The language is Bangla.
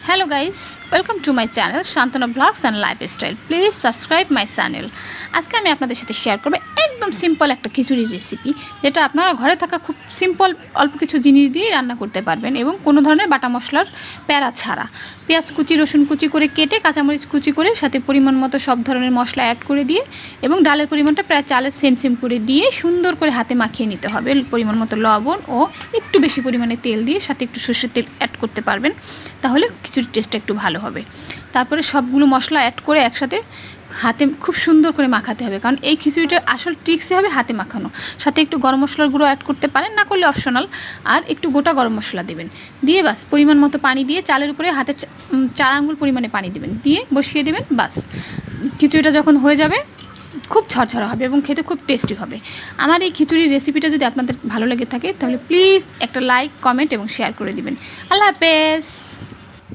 Hello guys, welcome to my channel Shantanu Vlogs and Lifestyle. Please subscribe my channel. আজকে আমি আপনাদের সাথে শেয়ার করব একদম সিম্পল একটা খিচুড়ির রেসিপি, যেটা আপনারা ঘরে থাকা খুব সিম্পল অল্প কিছু জিনিস দিয়ে রান্না করতে পারবেন এবং কোনো ধরনের বাটা মশলার প্যারা ছাড়া। পেঁয়াজ কুচি, রসুন কুচি করে কেটে, কাঁচামরিচ কুচি করে, সাথে পরিমাণ মতো সব ধরনের মশলা অ্যাড করে দিয়ে এবং ডালের পরিমাণটা প্রায় চালের সেম করে দিয়ে সুন্দর করে হাতে মাখিয়ে নিতে হবে। পরিমাণ মতো লবণ ও একটু বেশি পরিমাণে তেল দিয়ে, সাথে একটু সরষের তেল অ্যাড করতে পারবেন, তাহলে খিচুড়ির টেস্টটা একটু ভালো হবে। তারপরে সবগুলো মশলা অ্যাড করে একসাথে হাতে খুব সুন্দর করে মাখাতে হবে, কারণ এই খিচুড়িটার আসল ট্রিক্সই হবে হাতে মাখানো। সাথে একটু গরম মশলার গুঁড়ো অ্যাড করতে পারেন, না করলে অপশনাল, আর একটু গোটা গরম মশলা দেবেন। দিয়ে বাস পরিমাণ মতো পানি দিয়ে চালের উপরে হাতে 4 আঙ্গুল পরিমাণে পানি দেবেন, দিয়ে বসিয়ে দেবেন। বাস খিচুড়িটা যখন হয়ে যাবে খুব ঝরঝরা হবে এবং খেতে খুব টেস্টি হবে। আমার এই খিচুড়ির রেসিপিটা যদি আপনাদের ভালো লেগে থাকে তাহলে প্লিজ একটা লাইক, কমেন্ট এবং শেয়ার করে দিবেন। আল্লাহ হাফেজ।